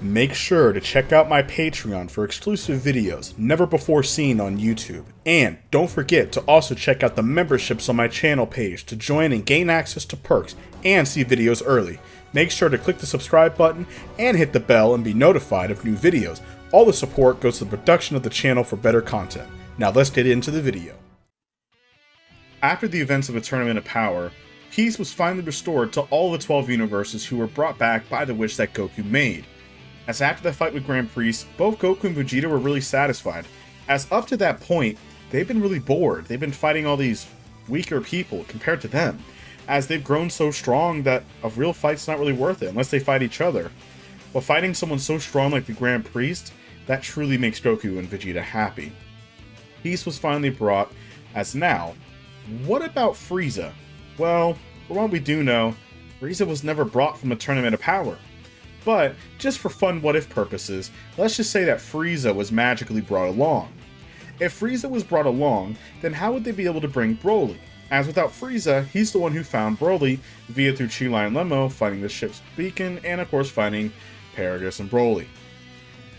Make sure to check out my Patreon for exclusive videos never before seen on YouTube. And don't forget to also check out the memberships on my channel page to join and gain access to perks and see videos early. Make sure to click the subscribe button and hit the bell and be notified of new videos. All the support goes to the production of the channel for better content. Now let's get into the video. After the events of a Tournament of Power, peace was finally restored to all the 12 universes who were brought back by the wish that Goku made. As after the fight with Grand Priest, both Goku and Vegeta were really satisfied, as up to that point, they've been really bored. They've been fighting all these weaker people compared to them, as they've grown so strong that a real fight's not really worth it unless they fight each other. But fighting someone so strong like the Grand Priest, that truly makes Goku and Vegeta happy. Peace was finally brought, as now, what about Frieza? Well, for what we do know, Frieza was never brought from a Tournament of Power. But, just for fun what-if purposes, let's just say that Frieza was magically brought along. If Frieza was brought along, then how would they be able to bring Broly? As without Frieza, he's the one who found Broly via through Chi-Lai and Lemmo, finding the ship's beacon, and of course finding Paragus and Broly.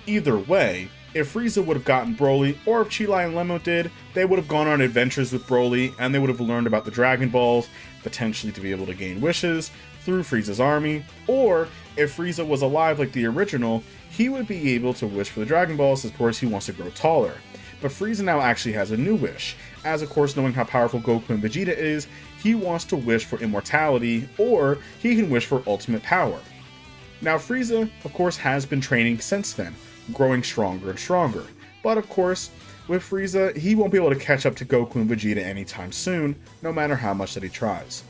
Either way, if Frieza would have gotten Broly, or if Chi-Lai and Lemmo did, they would have gone on adventures with Broly, and they would have learned about the Dragon Balls, potentially to be able to gain wishes, through Frieza's army, or if Frieza was alive like the original, he would be able to wish for the Dragon Balls, of course he wants to grow taller. But Frieza now actually has a new wish, as of course knowing how powerful Goku and Vegeta is, he wants to wish for immortality, or he can wish for ultimate power. Now Frieza, of course, has been training since then, growing stronger and stronger, but of course, with Frieza, he won't be able to catch up to Goku and Vegeta anytime soon, no matter how much that he tries.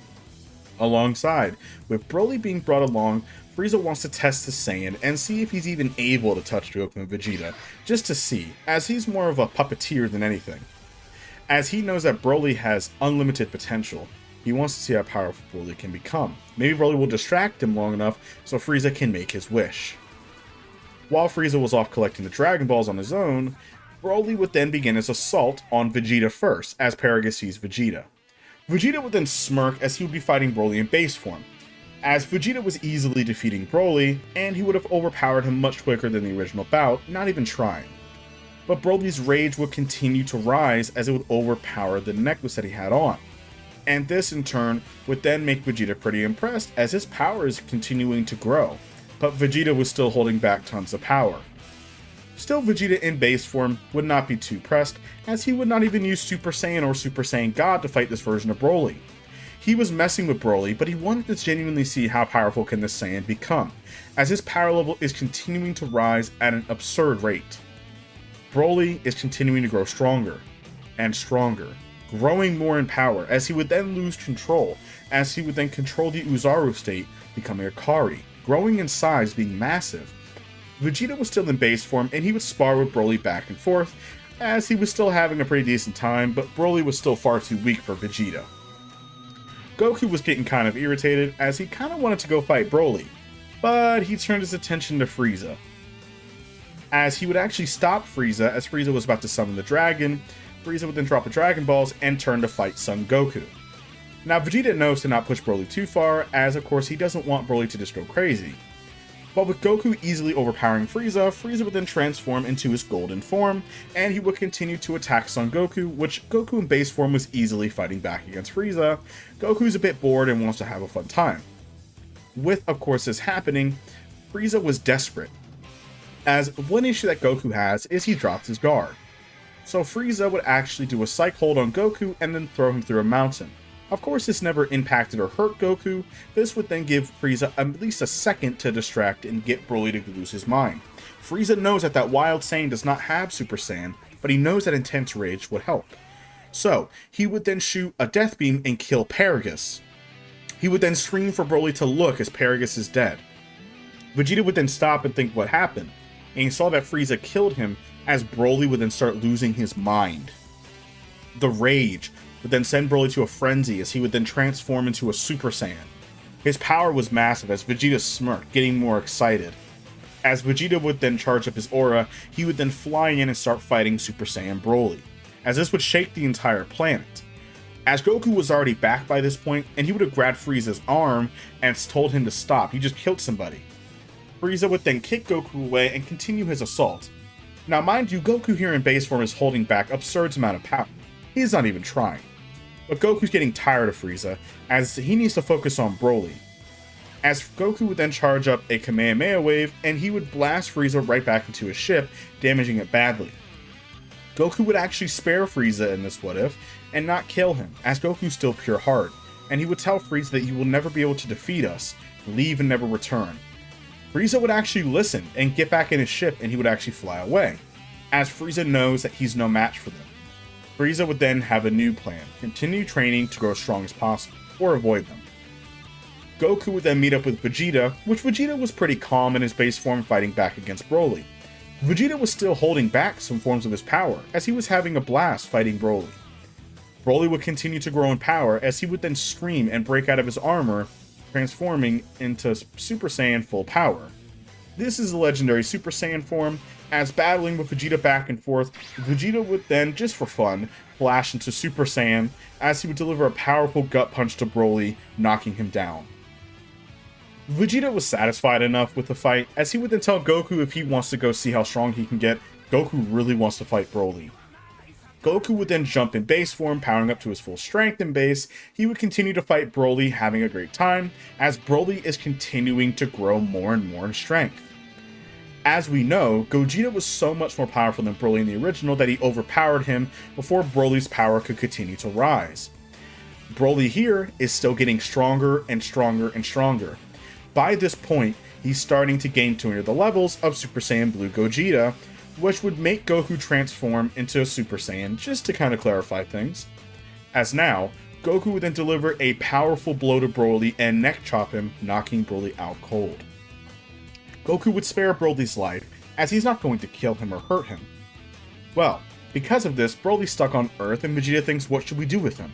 Alongside, with Broly being brought along, Frieza wants to test the Saiyan and see if he's even able to touch Goku and Vegeta, just to see, as he's more of a puppeteer than anything. As he knows that Broly has unlimited potential, he wants to see how powerful Broly can become. Maybe Broly will distract him long enough so Frieza can make his wish. While Frieza was off collecting the Dragon Balls on his own, Broly would then begin his assault on Vegeta first, as Paragus sees Vegeta. Vegeta would then smirk as he would be fighting Broly in base form, as Vegeta was easily defeating Broly, and he would have overpowered him much quicker than the original bout, not even trying. But Broly's rage would continue to rise as it would overpower the necklace that he had on. And this in turn would then make Vegeta pretty impressed as his power is continuing to grow, but Vegeta was still holding back tons of power. Still, Vegeta in base form would not be too pressed, as he would not even use Super Saiyan or Super Saiyan God to fight this version of Broly. He was messing with Broly, but he wanted to genuinely see how powerful can this Saiyan become, as his power level is continuing to rise at an absurd rate. Broly is continuing to grow stronger and stronger, growing more in power, as he would then lose control, as he would then control the Uzaru state, becoming a Kari, growing in size, being massive. Vegeta was still in base form, and he would spar with Broly back and forth, as he was still having a pretty decent time, but Broly was still far too weak for Vegeta. Goku was getting kind of irritated, as he kind of wanted to go fight Broly, but he turned his attention to Frieza. As he would actually stop Frieza, as Frieza was about to summon the dragon, Frieza would then drop the Dragon Balls and turn to fight Son Goku. Now Vegeta knows to not push Broly too far, as of course he doesn't want Broly to just go crazy. But with Goku easily overpowering Frieza, Frieza would then transform into his golden form, and he would continue to attack Son Goku, which Goku in base form was easily fighting back against Frieza. Goku's a bit bored and wants to have a fun time. With, of course, this happening, Frieza was desperate, as one issue that Goku has is he drops his guard. So Frieza would actually do a Psych Hold on Goku and then throw him through a mountain. Of course, this never impacted or hurt Goku. This would then give Frieza at least a second to distract and get Broly to lose his mind. Frieza knows that that Wild Saiyan does not have Super Saiyan, but he knows that Intense Rage would help. So, he would then shoot a Death Beam and kill Paragus. He would then scream for Broly to look as Paragus is dead. Vegeta would then stop and think what happened, and he saw that Frieza killed him as Broly would then start losing his mind. The rage would then send Broly to a frenzy as he would then transform into a Super Saiyan. His power was massive as Vegeta smirked, getting more excited. As Vegeta would then charge up his aura, he would then fly in and start fighting Super Saiyan Broly, as this would shake the entire planet. As Goku was already back by this point, and he would have grabbed Frieza's arm and told him to stop, he just killed somebody. Frieza would then kick Goku away and continue his assault. Now mind you, Goku here in base form is holding back absurd amount of power. He's not even trying. But Goku's getting tired of Frieza, as he needs to focus on Broly. As Goku would then charge up a Kamehameha wave, and he would blast Frieza right back into his ship, damaging it badly. Goku would actually spare Frieza in this what if, and not kill him, as Goku's still pure heart, and he would tell Frieza that you will never be able to defeat us, leave and never return. Frieza would actually listen and get back in his ship, and he would actually fly away, as Frieza knows that he's no match for them. Frieza would then have a new plan, continue training to grow as strong as possible, or avoid them. Goku would then meet up with Vegeta, which Vegeta was pretty calm in his base form fighting back against Broly. Vegeta was still holding back some forms of his power, as he was having a blast fighting Broly. Broly would continue to grow in power, as he would then scream and break out of his armor, transforming into Super Saiyan full power. This is the legendary Super Saiyan form, as battling with Vegeta back and forth, Vegeta would then, just for fun, flash into Super Saiyan, as he would deliver a powerful gut punch to Broly, knocking him down. Vegeta was satisfied enough with the fight, as he would then tell Goku if he wants to go see how strong he can get, Goku really wants to fight Broly. Goku would then jump in base form, powering up to his full strength in base. He would continue to fight Broly, having a great time, as Broly is continuing to grow more and more in strength. As we know, Gogeta was so much more powerful than Broly in the original that he overpowered him before Broly's power could continue to rise. Broly here is still getting stronger and stronger and stronger. By this point, he's starting to gain to near the levels of Super Saiyan Blue Gogeta, which would make Goku transform into a Super Saiyan, just to kind of clarify things. As now, Goku would then deliver a powerful blow to Broly and neck chop him, knocking Broly out cold. Goku would spare Broly's life, as he's not going to kill him or hurt him. Well, because of this, Broly's stuck on Earth and Vegeta thinks, what should we do with him?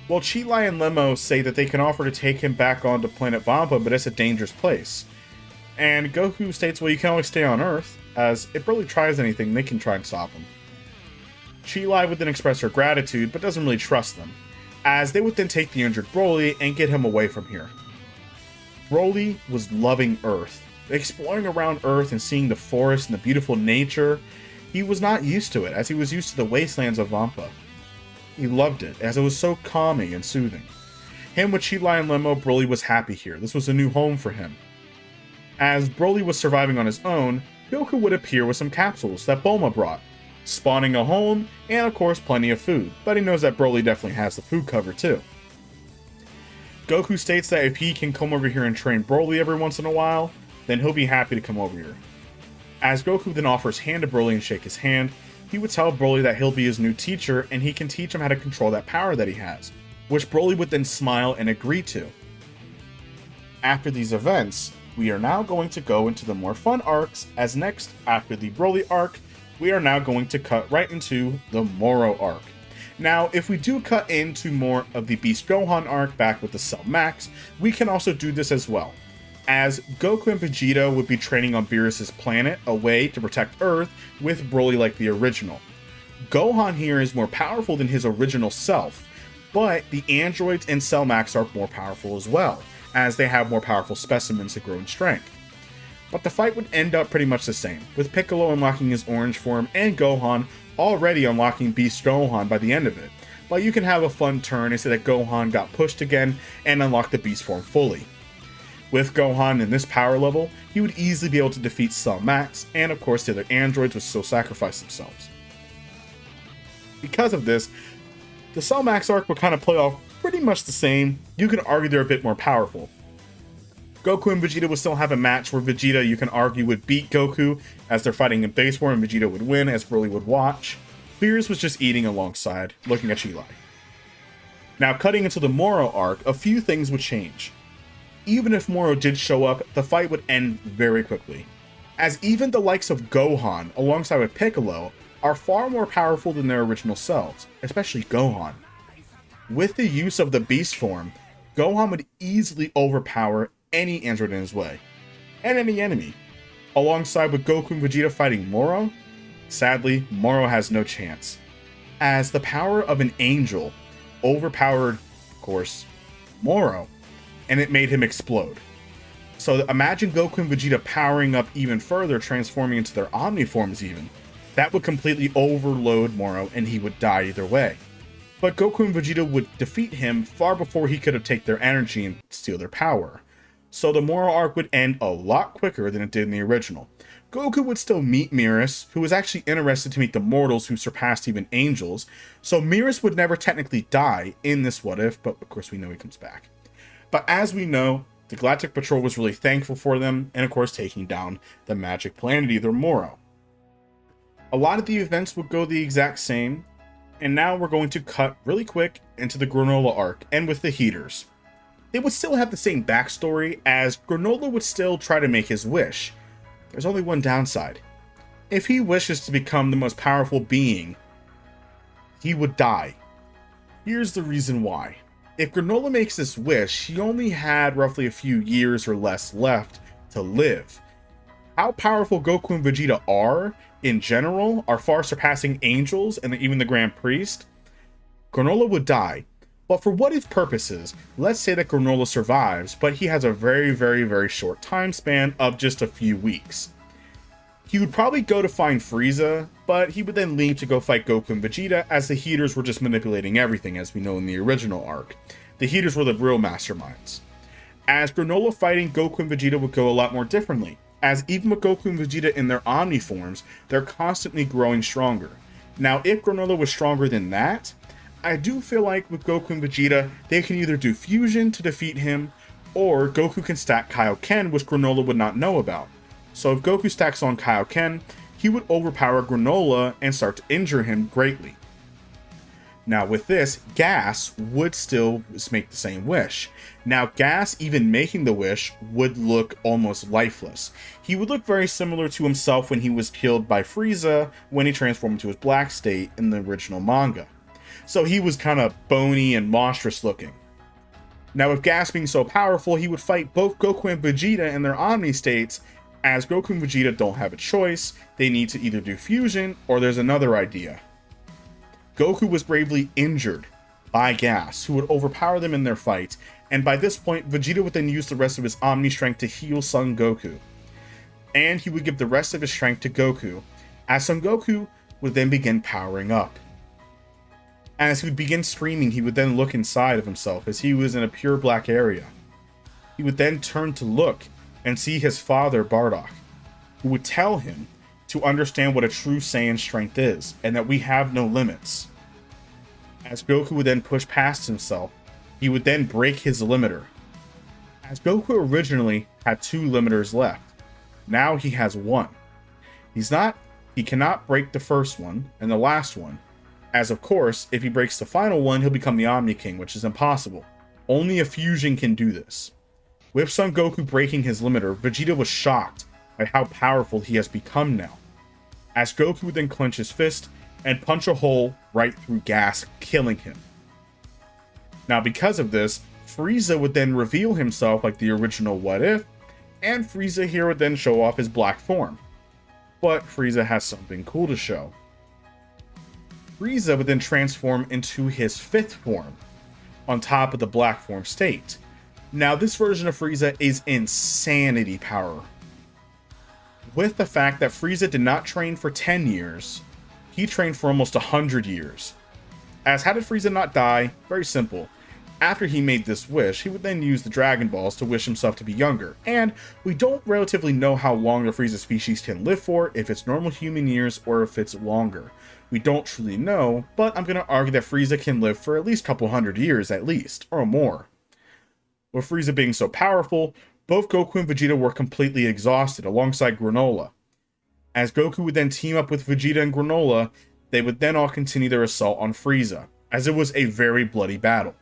Well, Chi-Lai and Lemmo say that they can offer to take him back onto planet Vampa, but it's a dangerous place. And Goku states, well, you can always stay on Earth, as if Broly tries anything, they can try and stop him. Chi-Lai would then express her gratitude, but doesn't really trust them, as they would then take the injured Broly and get him away from here. Broly was loving Earth. Exploring around Earth and seeing the forest and the beautiful nature, he was not used to it, as he was used to the wastelands of Vampa. He loved it, as it was so calming and soothing. Him with Chi-Lai and Lemmo, Broly was happy here. This was a new home for him. As Broly was surviving on his own, Goku would appear with some capsules that Bulma brought, spawning a home and of course plenty of food, but he knows that Broly definitely has the food covered too. Goku states that if he can come over here and train Broly every once in a while, then he'll be happy to come over here. As Goku then offers hand to Broly and shake his hand, he would tell Broly that he'll be his new teacher and he can teach him how to control that power that he has, which Broly would then smile and agree to. After these events, we are now going to go into the more fun arcs, as next, after the Broly arc, we are now going to cut right into the Moro arc. Now, if we do cut into more of the Beast Gohan arc back with the Cell Max, we can also do this as well, as Goku and Vegeta would be training on Beerus' planet away to protect Earth with Broly like the original. Gohan here is more powerful than his original self, but the androids and Cell Max are more powerful as well, as they have more powerful specimens to grow in strength. But the fight would end up pretty much the same, with Piccolo unlocking his orange form and Gohan already unlocking Beast Gohan by the end of it. But you can have a fun turn and say that Gohan got pushed again and unlocked the Beast form fully. With Gohan in this power level, he would easily be able to defeat Cell Max, and of course the other androids would still sacrifice themselves. Because of this, the Cell Max arc would kind of play off pretty much the same. You can argue they're a bit more powerful. Goku and Vegeta would still have a match where Vegeta, you can argue, would beat Goku as they're fighting in base form, and Vegeta would win as Broly would watch. Beerus was just eating alongside, looking at Chi-Lai. Now, cutting into the Moro arc, a few things would change. Even if Moro did show up, the fight would end very quickly, as even the likes of Gohan, alongside with Piccolo, are far more powerful than their original selves, especially Gohan. With the use of the Beast form, Gohan would easily overpower any android in his way, and any enemy. Alongside with Goku and Vegeta fighting Moro, sadly, Moro has no chance, as the power of an angel overpowered, of course, Moro, and it made him explode. So imagine Goku and Vegeta powering up even further, transforming into their Omniforms even. That would completely overload Moro and he would die either way. But Goku and Vegeta would defeat him far before he could have taken their energy and steal their power. So the Moro arc would end a lot quicker than it did in the original. Goku would still meet Myrus, who was actually interested to meet the mortals who surpassed even angels, so Myrus would never technically die in this What If, but of course we know he comes back. But as we know, the Galactic Patrol was really thankful for them, and of course taking down the magic planet, either Moro. A lot of the events would go the exact same, and now we're going to cut really quick into the Granolah arc, and with the Heaters. They would still have the same backstory, as Granolah would still try to make his wish. There's only one downside. If he wishes to become the most powerful being, he would die. Here's the reason why. If Granolah makes this wish, he only had roughly a few years or less left to live. How powerful Goku and Vegeta are, in general, are far surpassing angels and even the Grand Priest. Granolah would die. But for what if purposes, let's say that Granolah survives, but he has a very short time span of just a few weeks. He would probably go to find Frieza, but he would then leave to go fight Goku and Vegeta, as the Heaters were just manipulating everything, as we know in the original arc. The Heaters were the real masterminds. As Granolah fighting Goku and Vegeta would go a lot more differently, as even with Goku and Vegeta in their Omni forms, they're constantly growing stronger. Now, if Granolah was stronger than that, I do feel like with Goku and Vegeta, they can either do fusion to defeat him, or Goku can stack Kaioken, which Granolah would not know about. So if Goku stacks on Kaioken, he would overpower Granolah and start to injure him greatly. Now with this, Gas would still make the same wish. Now Gas, even making the wish, would look almost lifeless. He would look very similar to himself when he was killed by Frieza when he transformed into his black state in the original manga. So he was kind of bony and monstrous looking. Now with Gas being so powerful, he would fight both Goku and Vegeta in their Omni states, as Goku and Vegeta don't have a choice. They need to either do fusion, or there's another idea. Goku was gravely injured by Gas, who would overpower them in their fight, and by this point, Vegeta would then use the rest of his Omni strength to heal Son Goku. And he would give the rest of his strength to Goku, as Son Goku would then begin powering up. As he would begin screaming, he would then look inside of himself, as he was in a pure black area. He would then turn to look and see his father, Bardock, who would tell him to understand what a true Saiyan strength is, and that we have no limits. As Goku would then push past himself, he would then break his limiter. As Goku originally had 2 limiters left, now he has 1. He cannot break the first one and the last one, as of course, if he breaks the final one, he'll become the Omni King, which is impossible. Only a fusion can do this. With Son Goku breaking his limiter, Vegeta was shocked at how powerful he has become now, as Goku would then clench his fist and punch a hole right through Gas, killing him. Now because of this, Frieza would then reveal himself like the original What If, and Frieza here would then show off his black form. But Frieza has something cool to show. Frieza would then transform into his 5th form, on top of the black form state. Now this version of Frieza is insanity power. With the fact that Frieza did not train for 10 years, he trained for almost 100 years. As how did Frieza not die? Very simple. After he made this wish, he would then use the Dragon Balls to wish himself to be younger, and we don't relatively know how long the Frieza species can live for, if it's normal human years or if it's longer. We don't truly know, but I'm going to argue that Frieza can live for at least a couple hundred years at least, or more. With Frieza being so powerful, both Goku and Vegeta were completely exhausted alongside Granolah. As Goku would then team up with Vegeta and Granolah, they would then all continue their assault on Frieza, as it was a very bloody battle.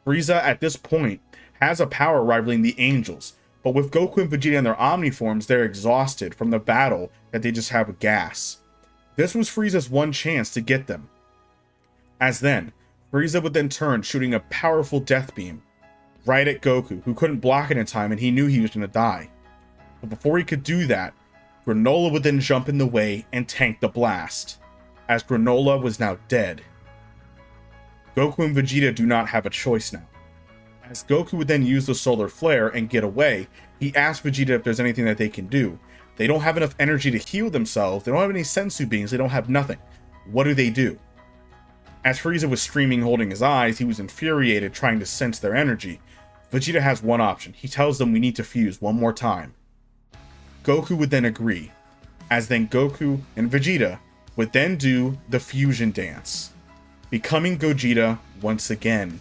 Frieza at this point has a power rivaling the Angels, but with Goku and Vegeta in their Omni forms, they're exhausted from the battle that they just have with Gas. This was Frieza's one chance to get them. As then, Frieza would then turn, shooting a powerful death beam right at Goku, who couldn't block it in time and he knew he was going to die. But before he could do that, Granolah would then jump in the way and tank the blast, as Granolah was now dead. Goku and Vegeta do not have a choice now, As Goku would then use the solar flare and get away, he asks Vegeta if there's anything that they can do. They don't have enough energy to heal themselves, they don't have any sensu beings, they don't have nothing. What do? As Frieza was screaming, holding his eyes, he was infuriated, trying to sense their energy. Vegeta has one option. He tells them we need to fuse one more time. Goku would then agree, as then Goku and Vegeta would then do the fusion dance, becoming Gogeta once again.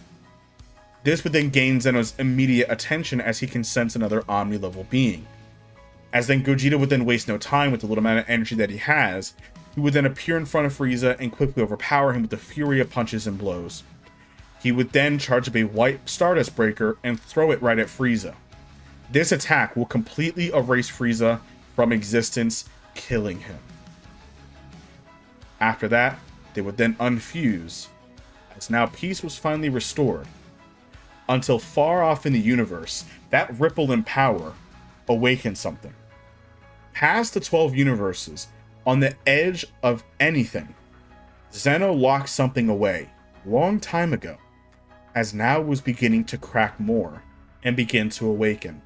This would then gain Zeno's immediate attention as he can sense another Omni-level being. As then Gogeta would then waste no time with the little amount of energy that he has, he would then appear in front of Frieza and quickly overpower him with the fury of punches and blows. He would then charge up a white Stardust Breaker and throw it right at Frieza. This attack will completely erase Frieza from existence, killing him. After that, they would then unfuse, as now peace was finally restored. Until far off in the universe, that ripple in power awakened something. Past the 12 universes, on the edge of anything, Zeno locked something away, long time ago, as now was beginning to crack more and begin to awaken.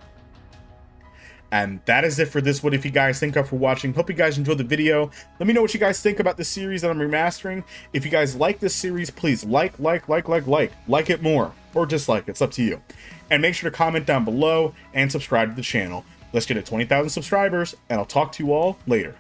And that is it for this What If you guys. Thank you for watching. Hope you guys enjoyed the video. Let me know what you guys think about this series that I'm remastering. If you guys like this series, please like it more, or dislike. It's up to you. And make sure to comment down below and subscribe to the channel. Let's get to 20,000 subscribers, and I'll talk to you all later.